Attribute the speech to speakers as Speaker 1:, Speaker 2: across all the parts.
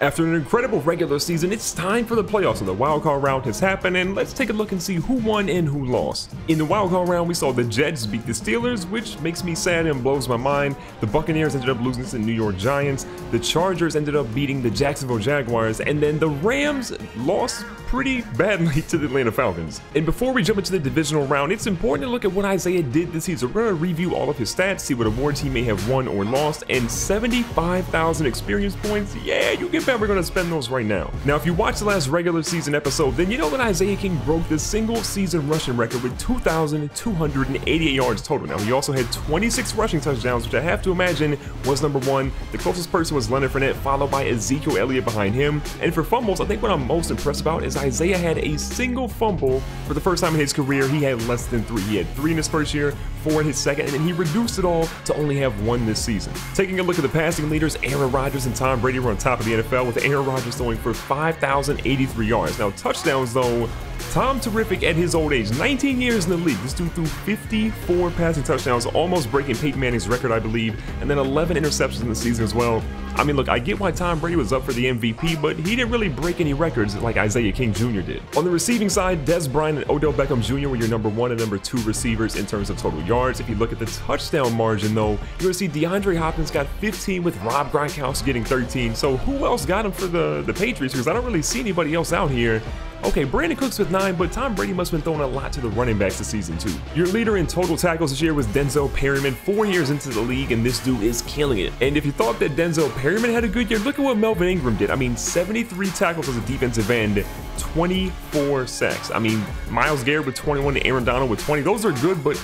Speaker 1: After an incredible regular season, it's time for the playoffs, and the wildcard round has happened, and let's take a look and see who won and who lost. In the wildcard round, we saw the Jets beat the Steelers, which makes me sad and blows my mind. The Buccaneers ended up losing to the New York Giants. The Chargers ended up beating the Jacksonville Jaguars, and then the Rams lost pretty badly to the Atlanta Falcons. And before we jump into the divisional round, it's important to look at what Isaiah did this season. We're going to review all of his stats, see what awards he may have won or lost, and 75,000 experience points. Yeah, you can bet we're going to spend those right now. Now, if you watched the last regular season episode, then you know that Isaiah King broke the single season rushing record with 2,288 yards total. Now, he also had 26 rushing touchdowns, which I have to imagine was number one. The closest person was Leonard Fournette, followed by Ezekiel Elliott behind him. And for fumbles, I think what I'm most impressed about is Isaiah had a single fumble for the first time in his career. He had less than 3. He had 3 in his first year, 4 in his second, and then he reduced it all to only have 1 this season. Taking a look at the passing leaders, Aaron Rodgers and Tom Brady were on top of the NFL, with Aaron Rodgers throwing for 5,083 yards. Now, touchdowns though, Tom terrific at his old age, 19 years in the league. This dude threw 54 passing touchdowns, almost breaking Peyton Manning's record, I believe, and then 11 interceptions in the season as well. I mean, look, I get why Tom Brady was up for the MVP, but he didn't really break any records like Isaiah King Jr. did. On the receiving side, Dez Bryant and Odell Beckham Jr. were your number 1 and number 2 receivers in terms of total yards. If you look at the touchdown margin, though, you're going to see DeAndre Hopkins got 15 with Rob Gronkowski getting 13. So who else got him for the Patriots? Because I don't really see anybody else out here. Okay, Brandon Cooks with 9, but Tom Brady must have been throwing a lot to the running backs this season too. Your leader in total tackles this year was DENZEL PERRYMAN, 4 years into the league, and this dude is killing it. And if you thought that DENZEL PERRYMAN had a good year, look at what Melvin Ingram did. I mean, 73 tackles as a defensive end, 24 sacks. I mean, Myles Garrett with 21 and Aaron Donald with 20. Those are good, but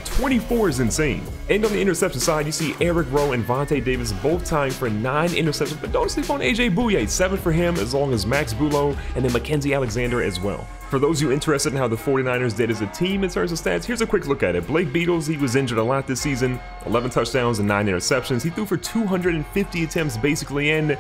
Speaker 1: 24 is insane. And on the interception side, you see Eric Rowe and Vontae Davis both tying for 9 interceptions, but don't sleep on AJ Bouye, 7 for him, as long as Max Bulow and then Mackenzie Alexander as well. For those of you interested in how the 49ers did as a team in terms of stats, here's a quick look at it. Blake Beatles, he was injured a lot this season, 11 touchdowns and 9 interceptions. He threw for 250 attempts basically, and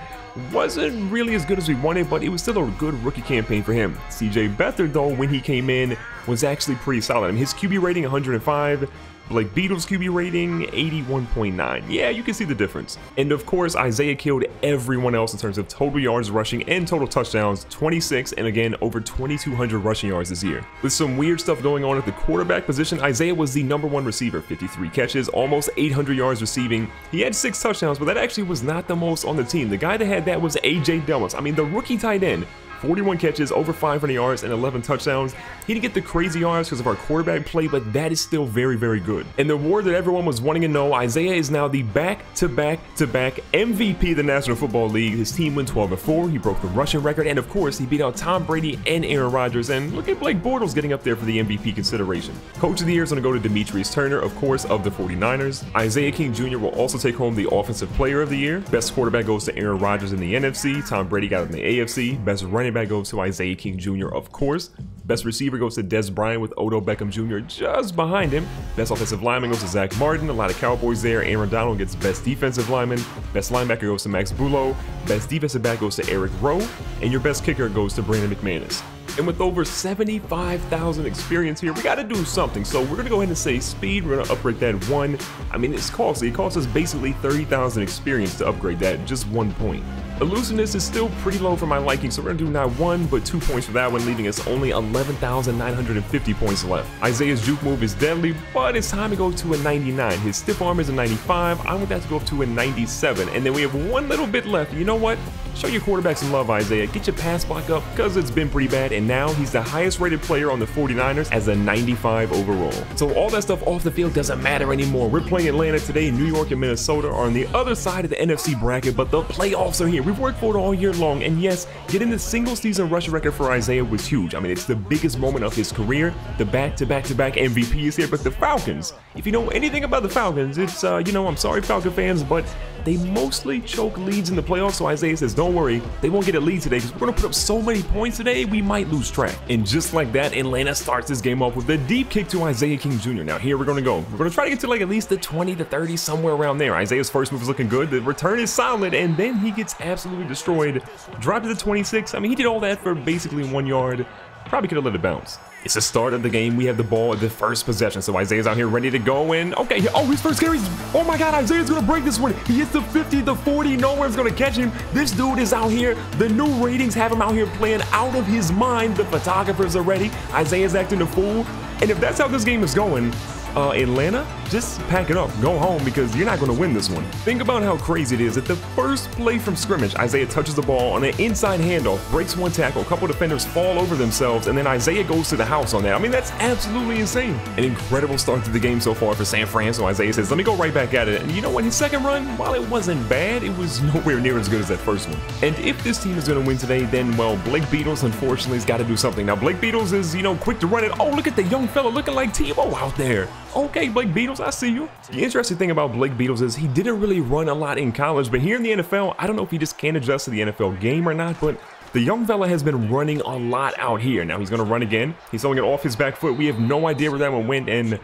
Speaker 1: wasn't really as good as we wanted, but it was still a good rookie campaign for him. CJ Beathard, though, when he came in, was actually pretty solid. I mean, his QB rating 105, Blake Beatles' QB rating 81.9. Yeah, you can see the difference. And of course, Isaiah killed everyone else in terms of total yards rushing and total touchdowns, 26, and again, over 2,200 rushing yards this year. With some weird stuff going on at the quarterback position, Isaiah was the number 1 receiver, 53 catches, almost 800 yards receiving. He had 6 touchdowns, but that actually was not the most on the team. The guy that had that was AJ Dillon. I mean, the rookie tight end. 41 catches, over 500 yards, and 11 touchdowns. He didn't get the crazy yards because of our quarterback play, but that is still very, very good. And the award that everyone was wanting to know, Isaiah is now the back-to-back-to-back MVP of the National Football League. His team went 12-4. He broke the rushing record, and of course, he beat out Tom Brady and Aaron Rodgers. And look at Blake Bortles getting up there for the MVP consideration. Coach of the Year is going to go to Demetrius Turner, of course, of the 49ers. Isaiah King Jr. will also take home the Offensive Player of the Year. Best quarterback goes to Aaron Rodgers in the NFC. Tom Brady got it in the AFC. Best running back goes to Isaiah King Jr., of course. Best receiver goes to Dez Bryant with Odell Beckham Jr. just behind him. Best offensive lineman goes to Zach Martin. A lot of Cowboys there. Aaron Donald gets best defensive lineman. Best linebacker goes to Max Bulow. Best defensive back goes to Eric Rowe. And your best kicker goes to Brandon McManus. And with over 75,000 experience here, we got to do something. So we're going to go ahead and say speed. We're going to upgrade that 1. I mean, it's costly. It costs us basically 30,000 experience to upgrade that, just 1 point. Elusiveness is still pretty low for my liking, so we're going to do not 1, but 2 points for that one, leaving us only 11,950 points left. Isaiah's juke move is deadly, but it's time to go to a 99. His stiff arm is a 95. I want that to go up to a 97. And then we have 1 little bit left. You know what? Show your quarterback some love, Isaiah. Get your pass block up, because it's been pretty bad. And now he's the highest rated player on the 49ers as a 95 overall. So all that stuff off the field doesn't matter anymore. We're playing Atlanta today. New York and Minnesota are on the other side of the NFC bracket, but the playoffs are here. We've worked for it all year long, and yes, getting the single season rushing record for Isaiah was huge. I mean, it's the biggest moment of his career. The back-to-back-to-back MVP is here, but the Falcons, if you know anything about the Falcons, it's, you know, I'm sorry Falcon fans, but they mostly choke leads in the playoffs, so Isaiah says, don't worry, they won't get a lead today because we're going to put up so many points today, we might lose track. And just like that, Atlanta starts this game off with a deep kick to Isaiah King Jr. Now here we're going to go. We're going to try to get to like at least the 20 to 30, somewhere around there. Isaiah's first move is looking good. The return is solid, and then he gets absolutely destroyed. Dropped to the 26. I mean, he did all that for basically 1 yard. Probably could have let it bounce. It's the start of the game. We have the ball at the first possession. So Isaiah's out here ready to go. And okay, oh, his first carry. Oh my God, Isaiah's going to break this one. He hits the 50, the 40. No one's going to catch him. This dude is out here. The new ratings have him out here playing out of his mind. The photographers are ready. Isaiah's acting a fool. And if that's how this game is going, Atlanta, just pack it up, go home, because you're not going to win this one. Think about how crazy it is. At the first play from scrimmage, Isaiah touches the ball on an inside handoff, breaks one tackle, a couple defenders fall over themselves, and then Isaiah goes to the house on that. I mean, that's absolutely insane. An incredible start to the game so far for San Fran. So Isaiah says, let me go right back at it. And you know what? His second run, while it wasn't bad, it was nowhere near as good as that first one. And if this team is going to win today, then, well, Blake Beadles, unfortunately, has got to do something. Now, Blake Beadles is, you know, quick to run it. Oh, look at the young fella looking like Tebow out there. Okay, Blake Beadles, I see you. The interesting thing about Blake Beadles is he didn't really run a lot in college, but here in the NFL, I don't know if he just can't adjust to the NFL game or not, but the young fella has been running a lot out here. Now he's going to run again. He's throwing it off his back foot. We have no idea where that one went, and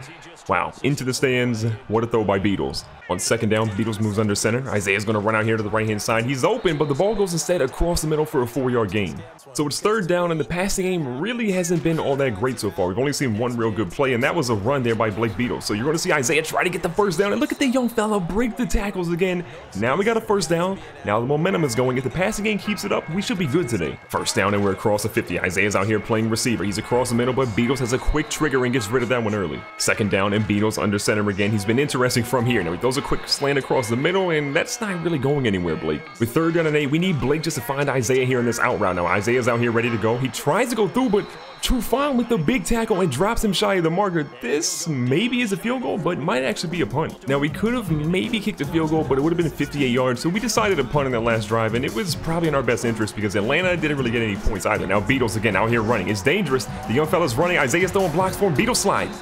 Speaker 1: wow, into the stands. What a throw by Beadles. On second down, Beadles moves under center. Isaiah's going to run out here to the right-hand side. He's open, but the ball goes instead across the middle for a 4-yard gain. So it's third down, and the passing game really hasn't been all that great so far. We've only seen one real good play, and that was a run there by Blake Beadles. So you're going to see Isaiah try to get the first down, and look at the young fella break the tackles again. Now we got a first down. Now the momentum is going. If the passing game keeps it up, we should be good today. First down, and we're across the 50. Isaiah's out here playing receiver. He's across the middle, but Beadles has a quick trigger and gets rid of that one early. Second down, and Beadles under center again. He's been interesting from here. Now he throws a quick slant across the middle, and that's not really going anywhere, Blake. With third down and 8, we need Blake just to find Isaiah here in this out route. Now Isaiah's out here ready to go. He tries to go through, but Trufant with the big tackle and drops him shy of the marker. This maybe is a field goal, but might actually be a punt. Now we could have maybe kicked a field goal, but it would have been 58 yards, so we decided to punt in that last drive, and it was probably in our best interest because Atlanta didn't really get any points either. Now Beadles again out here running. It's dangerous. The young fella's running. Isaiah's throwing blocks for him. Beadles slides.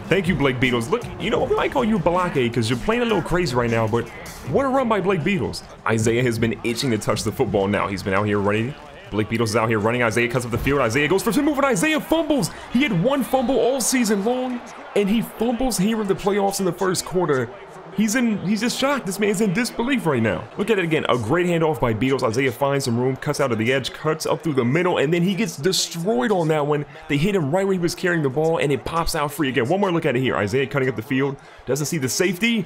Speaker 1: Thank you, Blake Beadles. Look, you know what, we might call you Balake because you're playing a little crazy right now, but what a run by Blake Beadles. Isaiah has been itching to touch the football now. He's been out here ready. Blake Beadles is out here running. Isaiah cuts up the field. Isaiah goes for some move, and Isaiah fumbles. He had one fumble all season long, and he fumbles here in the playoffs in the first quarter. He's just shocked. This man's in disbelief right now. Look at it again. A great handoff by Beadles. Isaiah finds some room, cuts out of the edge, cuts up through the middle, and then he gets destroyed on that one. They hit him right where he was carrying the ball, and it pops out free again. One more look at it here. Isaiah cutting up the field. Doesn't see the safety.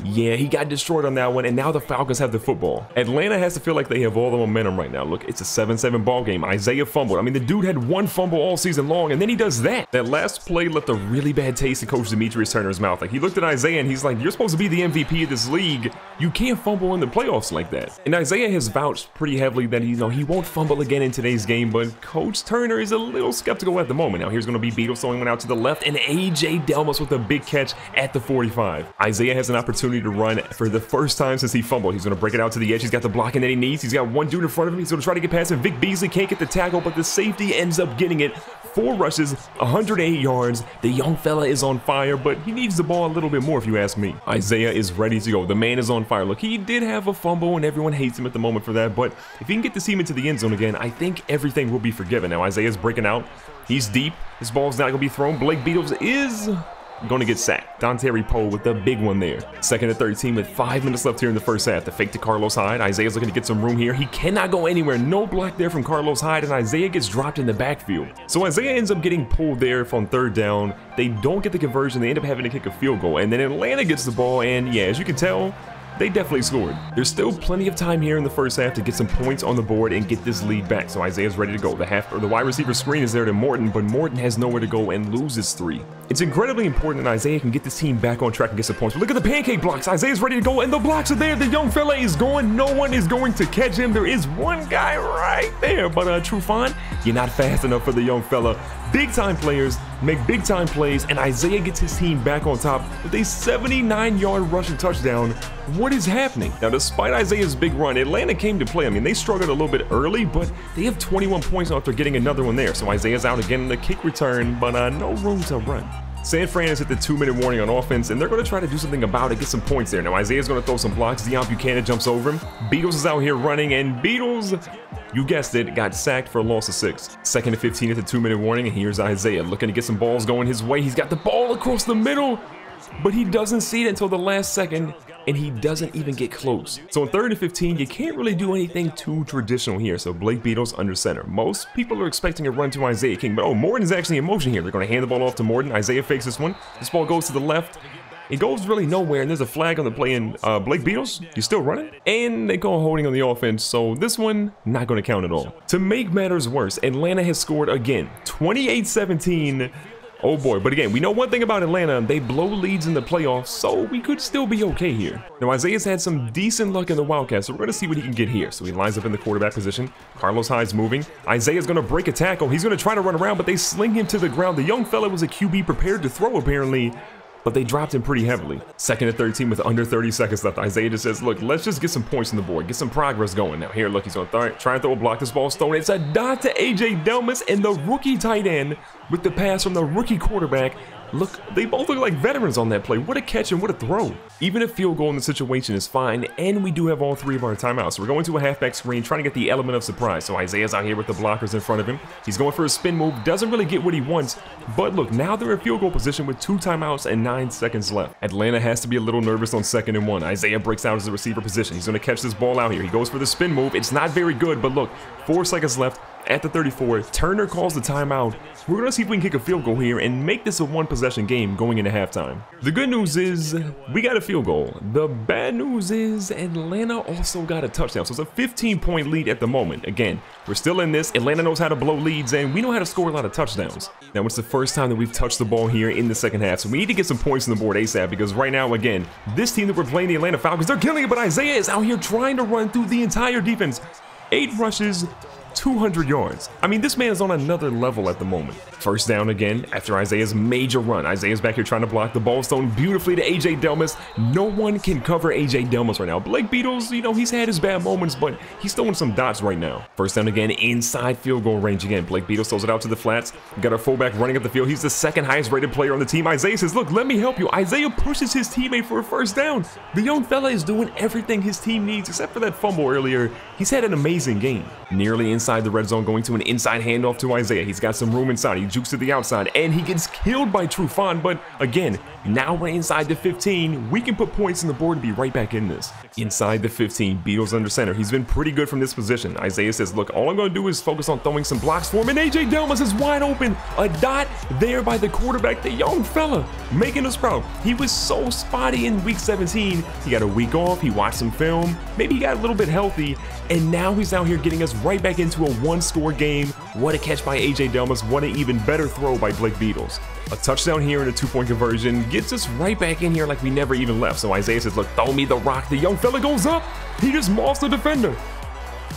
Speaker 1: Yeah, he got destroyed on that one, and now the Falcons have the football. Atlanta has to feel like they have all the momentum right now. Look, it's a 7-7 ball game. Isaiah fumbled. I mean, the dude had one fumble all season long, and then he does that. That last play left a really bad taste in Coach Demetrius Turner's mouth. Like, he looked at Isaiah, and he's like, you're supposed to be the MVP of this league. You can't fumble in the playoffs like that. And Isaiah has vouched pretty heavily that he won't fumble again in today's game, but Coach Turner is a little skeptical at the moment. Now, here's going to be Beadles throwing one out to the left, and A.J. Delmas with a big catch at the 45. Isaiah has an opportunity to run for the first time since he fumbled. He's going to break it out to the edge. He's got the blocking that he needs. He's got one dude in front of him. He's going to try to get past him. Vic Beasley can't get the tackle, but the safety ends up getting it. 4 rushes, 108 yards. The young fella is on fire, but he needs the ball a little bit more if you ask me. Isaiah is ready to go. The man is on fire. Look, he did have a fumble, and everyone hates him at the moment for that, but if he can get this team into the end zone again, I think everything will be forgiven. Now, Isaiah's breaking out. He's deep. His ball's not going to be thrown. Blake Beadles is going to get sacked. Dontari Poe with the big one there. Second and 13 with 5 minutes left here in the first half. The fake to Carlos Hyde. Isaiah's looking to get some room here. He cannot go anywhere. No block there from Carlos Hyde, and Isaiah gets dropped in the backfield. So Isaiah ends up getting pulled there from third down. They don't get the conversion. They end up having to kick a field goal, and then Atlanta gets the ball, and yeah, as you can tell, they definitely scored. There's still plenty of time here in the first half to get some points on the board and get this lead back. So Isaiah's ready to go. The wide receiver screen is there to Morton, but Morton has nowhere to go and loses 3. It's incredibly important that Isaiah can get this team back on track and get some points. But look at the pancake blocks. Isaiah's ready to go, and the blocks are there. The young fella is going. No one is going to catch him. There is one guy right there, but Trufant, you're not fast enough for the young fella. Big time players make big time plays, and Isaiah gets his team back on top with a 79-yard rushing touchdown. What is happening? Now, despite Isaiah's big run, Atlanta came to play. I mean, they struggled a little bit early, but they have 21 points after getting another one there. So Isaiah's out again in the kick return, but no room to run. San Fran is at the 2-minute warning on offense, and they're going to try to do something about it, get some points there. Now, Isaiah's going to throw some blocks. Deion Buchanan jumps over him. Beadles is out here running, and Beadles, you guessed it, got sacked for a loss of 6. Second and 15 at the 2-minute warning, and here's Isaiah looking to get some balls going his way. He's got the ball across the middle, but he doesn't see it until the last second. and he doesn't even get close. So on 3rd and 15, you can't really do anything too traditional here. So Blake Beadles under center. Most people are expecting a run to Isaiah King, but oh, Morton's actually in motion here. They're going to hand the ball off to Morton. Isaiah fakes this one. This ball goes to the left. It goes really nowhere, and there's a flag on the play, and Blake Beadles, you still running? And they call holding on the offense, so this one, not going to count at all. To make matters worse, Atlanta has scored again, 28-17. Oh boy, but again, we know one thing about Atlanta, they blow leads in the playoffs, so we could still be okay here. Now, Isaiah's had some decent luck in the Wildcats, so we're going to see what he can get here. So he lines up in the quarterback position. Carlos Hyde's moving. Isaiah's going to break a tackle. He's going to try to run around, but they sling him to the ground. The young fella was a QB prepared to throw, apparently, but they dropped him pretty heavily. 2nd and 13 with under 30 seconds left. Isaiah just says, look, let's just get some points on the board, get some progress going. Now here, look, he's going to try and throw a block. This ball's thrown. It's a dot to AJ Delmas and the rookie tight end with the pass from the rookie quarterback. Look, they both look like veterans on that play. What a catch and what a throw. Even a field goal in the situation is fine, and we do have all 3 of our timeouts. So we're going to a halfback screen, trying to get the element of surprise. So Isaiah's out here with the blockers in front of him. He's going for a spin move, doesn't really get what he wants, but look, now they're in field goal position with 2 timeouts and 9 seconds left. Atlanta has to be a little nervous on 2nd and 1. Isaiah breaks out as the receiver position. He's going to catch this ball out here. He goes for the spin move. It's not very good, but look, 4 seconds left. At the 34, Turner calls the timeout. We're going to see if we can kick a field goal here and make this a 1-possession game going into halftime. The good news is we got a field goal. The bad news is Atlanta also got a touchdown. So it's a 15-point lead at the moment. Again, we're still in this. Atlanta knows how to blow leads, and we know how to score a lot of touchdowns. Now, it's the first time that we've touched the ball here in the second half, so we need to get some points on the board ASAP, because right now, again, this team that we're playing, the Atlanta Falcons, they're killing it, but Isaiah is out here trying to run through the entire defense. 8 rushes, 200 yards. I mean, this man is on another level at the moment. First down again after Isaiah's major run. Isaiah's back here trying to block the ball, thrown beautifully to AJ Delmas. No one can cover AJ Delmas right now. Blake Beadles, you know, he's had his bad moments, but he's throwing some dots right now. First down again, inside field goal range again. Blake Beadles throws it out to the flats. We got our fullback running up the field. He's the 2nd highest rated player on the team. Isaiah says, look, let me help you. Isaiah pushes his teammate for a first down. The young fella is doing everything his team needs, except for that fumble earlier. He's had an amazing game. Nearly inside the red zone, going to an inside handoff to Isaiah. He's got some room inside. He jukes to the outside, and he gets killed by Trufant. But again, now we're inside the 15. We can put points on the board and be right back in this. Inside the 15, Beadles under center. He's been pretty good from this position. Isaiah says, look, all I'm going to do is focus on throwing some blocks for him, and AJ Delmas is wide open. A dot there by the quarterback, the young fella, making us proud. He was so spotty in week 17. He got a week off. He watched some film. Maybe he got a little bit healthy, and now he's out here getting us right back into a 1-score game. What a catch by AJ Delmas. What an even better throw by Blake Beadles. A touchdown here and a 2-point conversion gets us right back in here like we never even left. So Isaiah says, look, throw me the rock. The young fella goes up. He just mauled the defender.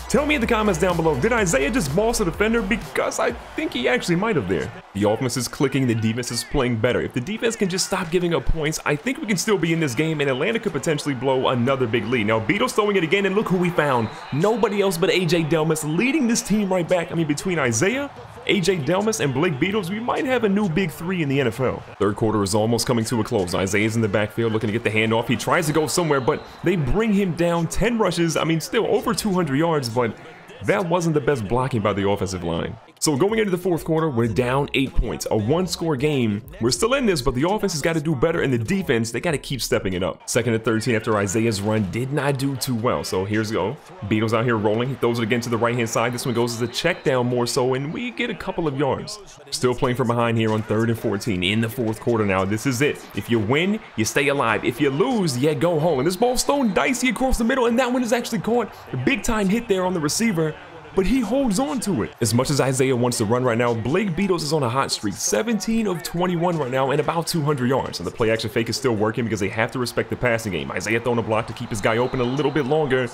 Speaker 1: Tell me in the comments down below, did Isaiah just boss a defender? Because I think he actually might have there. The offense is clicking, the defense is playing better. If the defense can just stop giving up points, I think we can still be in this game, and Atlanta could potentially blow another big lead. Now, Beadles throwing it again, and look who we found. Nobody else but AJ Delmas leading this team right back. I mean, between Isaiah, AJ Delmas, and Blake Beadles, we might have a new big 3 in the NFL. Third quarter is almost coming to a close. Isaiah's in the backfield looking to get the handoff. He tries to go somewhere, but they bring him down. 10 rushes, I mean, still over 200 yards, but that wasn't the best blocking by the offensive line. So going into the fourth quarter, we're down 8 points, a 1-score game. We're still in this, but the offense has got to do better, and the defense, they got to keep stepping it up. 2nd and 13 after Isaiah's run did not do too well. So here's go. Beadles out here rolling. He throws it again to the right-hand side. This one goes as a check down more so, and we get a couple of yards. Still playing from behind here on 3rd and 14 in the fourth quarter now. This is it. If you win, you stay alive. If you lose, you go home. And this ball's thrown dicey across the middle, and that one is actually caught. A big-time hit there on the receiver, but he holds on to it. As much as Isaiah wants to run right now, Blake Beadles is on a hot streak, 17 of 21 right now and about 200 yards. And the play action fake is still working because they have to respect the passing game. Isaiah throwing a block to keep his guy open a little bit longer,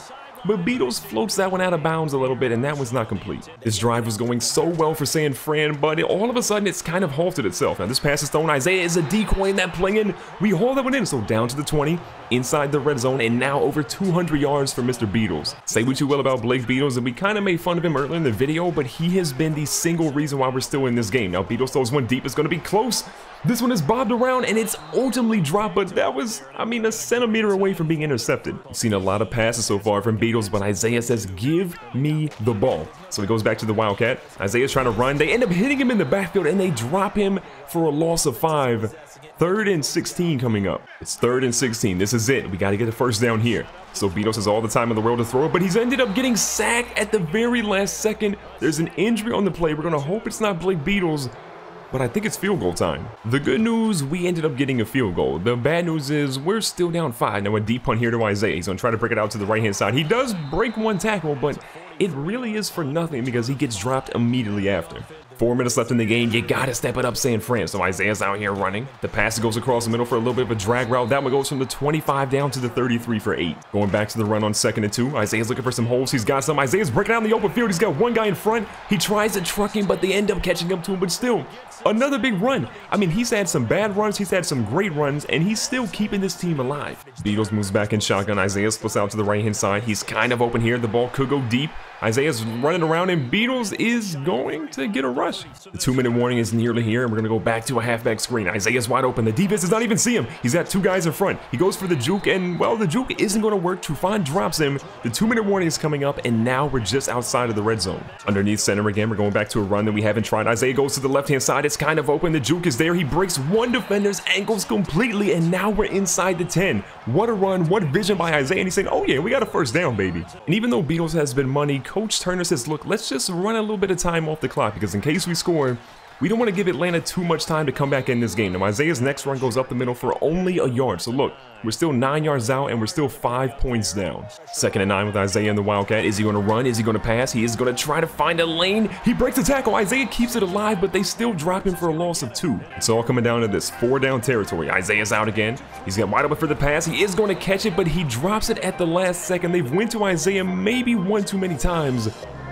Speaker 1: but Beadles floats that one out of bounds a little bit, and that one's not complete. This drive was going so well for San Fran, but all of a sudden it's kind of halted itself. Now this pass is thrown. Isaiah is a decoy in that play in. We haul that one in, so down to the 20, inside the red zone, and now over 200 yards for Mr. Beadles. Say what you will about Blake Beadles, and we kind of made fun of him earlier in the video, but he has been the single reason why we're still in this game. Now Beadles throws one deep. It's going to be close. This one is bobbed around and it's ultimately dropped, but that was, I mean, a centimeter away from being intercepted. We've seen a lot of passes so far from Beatles, but Isaiah says, give me the ball. So he goes back to the Wildcat. Isaiah's trying to run. They end up hitting him in the backfield and they drop him for a loss of 5. 3rd and 16 coming up. It's 3rd and 16. This is it. We got to get a first down here. So Beatles has all the time in the world to throw it, but he's ended up getting sacked at the very last second. There's an injury on the play. We're going to hope it's not Blake Beatles, but I think it's field goal time. The good news, we ended up getting a field goal. The bad news is we're still down 5. Now a deep punt here to Isaiah. He's going to try to break it out to the right-hand side. He does break one tackle, but it really is for nothing because he gets dropped immediately after. 4 minutes left in the game. You gotta step it up, San Fran. So Isaiah's out here running. The pass goes across the middle for a little bit of a drag route. That one goes from the 25 down to the 33 for 8. Going back to the run on 2nd and 2. Isaiah's looking for some holes. He's got some. Isaiah's breaking out in the open field. He's got one guy in front. He tries to truck him, but they end up catching up to him. But still, another big run. I mean, he's had some bad runs. He's had some great runs, and he's still keeping this team alive. Beatles moves back in shotgun. Isaiah splits out to the right-hand side. He's kind of open here. The ball could go deep. Isaiah's running around and Beatles is going to get a rush. The 2-minute warning is nearly here and we're going to go back to a halfback screen. Isaiah's wide open. The defense does not even see him. He's got 2 guys in front. He goes for the juke and, well, the juke isn't going to work. Trufant drops him. The 2-minute warning is coming up and now we're just outside of the red zone. Underneath center again, we're going back to a run that we haven't tried. Isaiah goes to the left-hand side. It's kind of open. The juke is there. He breaks one defender's ankles completely and now we're inside the 10. What a run. What vision by Isaiah. And he's saying, oh yeah, we got a first down, baby. And even though Beatles has been money, Coach Turner says, look, let's just run a little bit of time off the clock because in case we score, we don't want to give Atlanta too much time to come back in this game. Now, Isaiah's next run goes up the middle for only a yard. So look, we're still 9 yards out and we're still 5 points down. 2nd and 9 with Isaiah and the Wildcat. Is he going to run? Is he going to pass? He is going to try to find a lane. He breaks the tackle. Isaiah keeps it alive, but they still drop him for a loss of 2. It's all coming down to this 4-down territory. Isaiah's out again. He's got wide open for the pass. He is going to catch it, but he drops it at the last second. They've went to Isaiah maybe one too many times.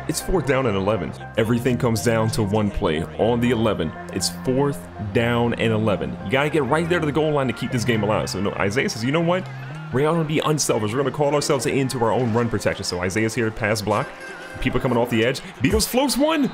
Speaker 1: It's 4th down and 11. Everything comes down to one play. On the 11, it's 4th down and 11. You got to get right there to the goal line to keep this game alive. So no, Isaiah says, you know what? We're going to be unselfish. We're going to call ourselves into our own run protection. So Isaiah's here to pass block. People coming off the edge. Beatles floats one.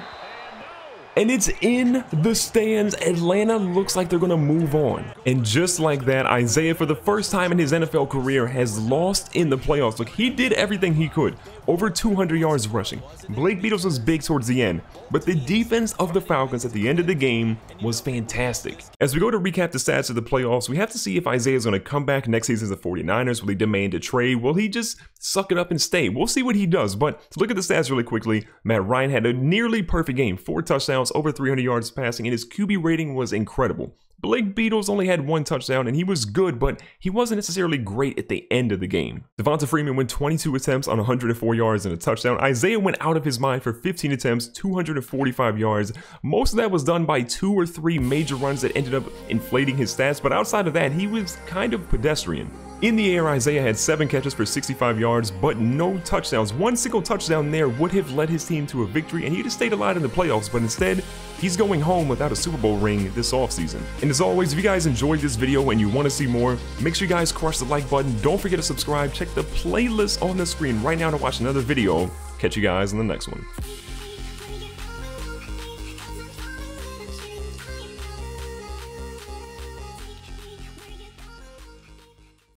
Speaker 1: And it's in the stands. Atlanta looks like they're going to move on. And just like that, Isaiah, for the first time in his NFL career, has lost in the playoffs. Look, he did everything he could. Over 200 yards rushing. Blake Beatles was big towards the end, but the defense of the Falcons at the end of the game was fantastic. As we go to recap the stats of the playoffs, we have to see if Isaiah is going to come back next season as the 49ers. Will he demand a trade? Will he just suck it up and stay? We'll see what he does, but to look at the stats really quickly, Matt Ryan had a nearly perfect game. 4 touchdowns, over 300 yards passing, and his QB rating was incredible. Blake Beatles only had 1 touchdown, and he was good, but he wasn't necessarily great at the end of the game. Devonta Freeman went 22 attempts on 104 yards and a touchdown. Isaiah went out of his mind for 15 attempts, 245 yards. Most of that was done by 2 or 3 major runs that ended up inflating his stats, but outside of that, he was kind of pedestrian. In the air, Isaiah had 7 catches for 65 yards, but no touchdowns. 1 single touchdown there would have led his team to a victory, and he'd have stayed alive in the playoffs, but instead, he's going home without a Super Bowl ring this offseason. And as always, if you guys enjoyed this video and you want to see more, make sure you guys crush the like button. Don't forget to subscribe. Check the playlist on the screen right now to watch another video. Catch you guys in the next one.